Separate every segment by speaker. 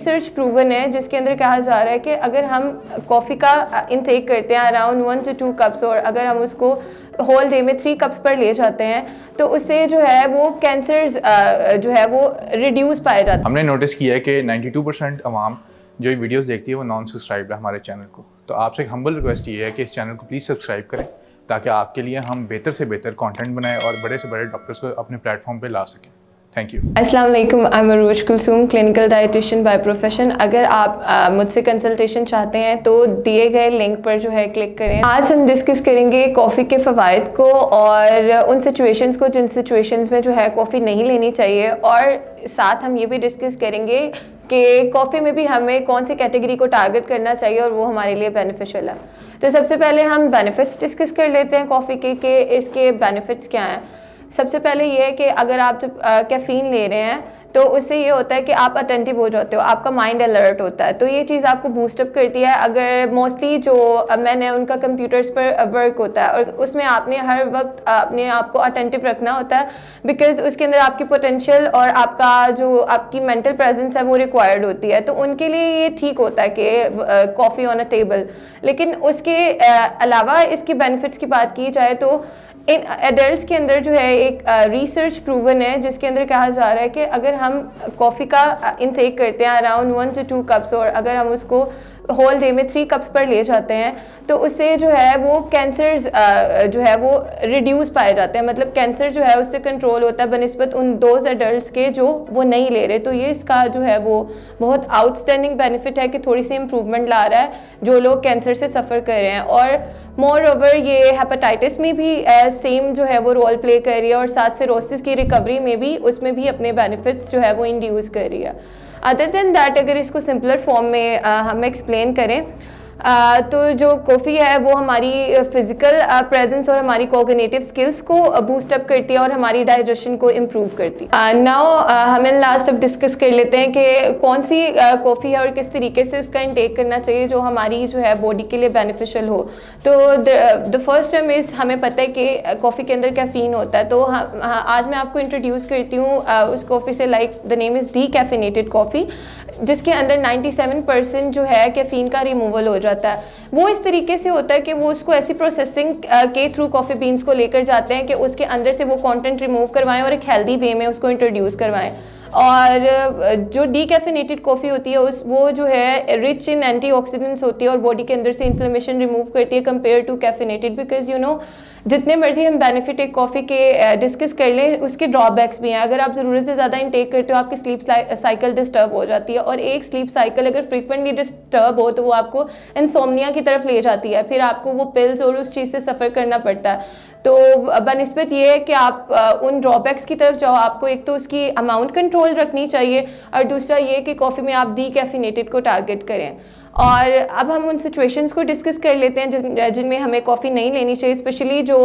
Speaker 1: Research proven है जिसके अंदर कहा जा रहा है कि अगर हम कॉफ़ी का इंटेक करते हैं अराउंड 1 to 2 कप्स और अगर हम उसको होल डे में 3 कप्स पर ले जाते हैं तो उससे जो है वो कैंसर्स जो है वो रिड्यूस पाए जाते हैं।
Speaker 2: हमने नोटिस किया है कि 92% अवाम जो ये वीडियोस देखती है वो नॉन सब्सक्राइब है हमारे चैनल को। तो आपसे एक हम्बल रिक्वेस्ट ये है कि इस चैनल को प्लीज़ सब्सक्राइब करें ताकि आपके लिए हम बेहतर से बेहतर कंटेंट बनाएं और बड़े से बड़े डॉक्टर्स को अपने प्लेटफॉर्म पे ला सकें। Thank you.
Speaker 1: अस्सलाम वालेकुम, I am Arooj Kulsoom, clinical dietitian by profession. अगर आप मुझसे कंसल्टेशन चाहते हैं तो दिए गए लिंक पर जो है क्लिक करें। आज हम डिस्कस करेंगे कॉफ़ी के फ़वाइद को और उन सिचुएशंस को जिन सिचुएशंस में जो है कॉफ़ी नहीं लेनी चाहिए, और साथ हम ये भी डिस्कस करेंगे कि कॉफ़ी में भी हमें कौन सी कैटेगरी को टारगेट करना चाहिए और वो हमारे लिए बेनिफिशियल है। तो सबसे पहले हम बेनिफिट्स डिस्कस कर लेते हैं कॉफ़ी के कि इसके बेनिफिट्स क्या हैं। सबसे पहले ये है कि अगर आप जब कैफ़ीन ले रहे हैं तो उससे ये होता है कि आप अटेंटिव हो जाते हो, आपका माइंड अलर्ट होता है, तो ये चीज़ आपको बूस्टअप करती है। अगर मोस्टली जो मैंने उनका कंप्यूटर्स पर वर्क होता है और उसमें आपने हर वक्त अपने आप को अटेंटिव रखना होता है बिकॉज उसके अंदर आपकी पोटेंशियल और आपका जो आपकी मेंटल प्रेजेंस है वो रिक्वायर्ड होती है, तो उनके लिए ये ठीक होता है कि कॉफ़ी ऑन अ टेबल। लेकिन उसके अलावा इसकी बेनिफिट्स की बात की जाए तो इन एडल्ट्स के अंदर जो है एक रिसर्च प्रूवन है जिसके अंदर कहा जा रहा है कि अगर हम कॉफ़ी का इंटेक करते हैं अराउंड 1 to 2 कप्स और अगर हम उसको होल डे में 3 कप्स पर ले जाते हैं तो उससे जो है वो कैंसर्स जो है वो रिड्यूस पाए जाते हैं, मतलब कैंसर जो है उससे कंट्रोल होता है बनिस्बत उन दोज एडल्ट्स के जो वो नहीं ले रहे। तो ये इसका जो है वो बहुत आउटस्टैंडिंग बेनिफिट है कि थोड़ी सी इम्प्रूवमेंट ला रहा है जो लोग कैंसर से सफ़र कर रहे हैं। और मोर ओवर ये हेपेटाइटिस में भी सेम जो है वो रोल प्ले कर रही है और साथ सिरोसिस की रिकवरी में भी उसमें भी अपने बेनिफिट्स जो है वो इंड्यूस कर रही है। अदर देन दैट अगर इसको सिंपलर फॉर्म में हम एक्सप्लेन करें तो जो कॉफ़ी है वो हमारी फिज़िकल प्रेजेंस और हमारी कोग्निटिव स्किल्स को बूस्टअप करती है और हमारी डाइजेशन को इम्प्रूव करती है। नाउ हमें लास्ट अब डिस्कस कर लेते हैं कि कौन सी कॉफ़ी है और किस तरीके से उसका इंटेक करना चाहिए जो हमारी जो है बॉडी के लिए बेनिफिशियल हो। तो द फर्स्ट टर्म इज़ हमें पता है कि कॉफ़ी के अंदर कैफ़ीन होता है, तो आज मैं आपको इंट्रोड्यूस करती हूँ उस कॉफ़ी से। Like the name is decaffeinated coffee, जिसके अंदर 97% जो है कैफ़ीन का रिमूवल हो जाता है। वो इस तरीके से होता है कि वो उसको ऐसी प्रोसेसिंग के थ्रू कॉफ़ी बीन्स को लेकर जाते हैं कि उसके अंदर से वो कंटेंट रिमूव करवाएं और एक हेल्दी वे में उसको इंट्रोड्यूस करवाएं। और जो डीकैफिनेटेड कॉफ़ी होती है वो जो है रिच इन एंटीऑक्सीडेंट्स होती है और बॉडी के अंदर से इन्फ्लेमेशन रिमूव करती है compare to caffeinated. Because you know जितने मर्जी हम बेनिफिट एक कॉफ़ी के डिस्कस कर लें उसके ड्रॉबैक्स भी हैं। अगर आप ज़रूरत से ज़्यादा इंटेक करते हो आपकी स्लीप साइकिल डिस्टर्ब हो जाती है, और एक स्लीप साइकिल अगर फ्रीक्वेंटली डिस्टर्ब हो तो वो आपको इंसोम्निया की तरफ ले जाती है, फिर आपको वो पिल्स और उस चीज़ से सफ़र करना पड़ता है। तो बनिस्बत ये है कि आप उन ड्रॉबैक्स की तरफ जाओ, आपको एक तो उसकी अमाउंट कंट्रोल रखनी चाहिए और दूसरा ये कि कॉफ़ी में आप डीकैफिनेटेड को टारगेट करें। और अब हम उन सिचुएशंस को डिस्कस कर लेते हैं जिनमें हमें कॉफ़ी नहीं लेनी चाहिए, स्पेशली जो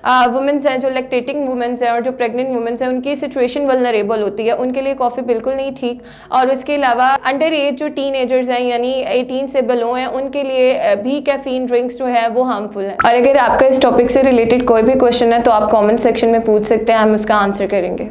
Speaker 1: वुमेंस हैं, जो लैक्टेटिंग वुमेंस हैं और जो प्रेग्नेंट वुमेंस हैं, उनकी सिचुएशन वल्नरेबल होती है, उनके लिए कॉफ़ी बिल्कुल नहीं ठीक। और उसके अलावा अंडर एज जो टीनेजर्स हैं यानी 18 से बिलो हैं उनके लिए भी कैफ़ीन ड्रिंक्स जो है वो हार्मफुल हैं। और अगर आपका इस टॉपिक से रिलेटेड कोई भी क्वेश्चन है तो आप कॉमेंट सेक्शन में पूछ सकते हैं, हम उसका आंसर करेंगे।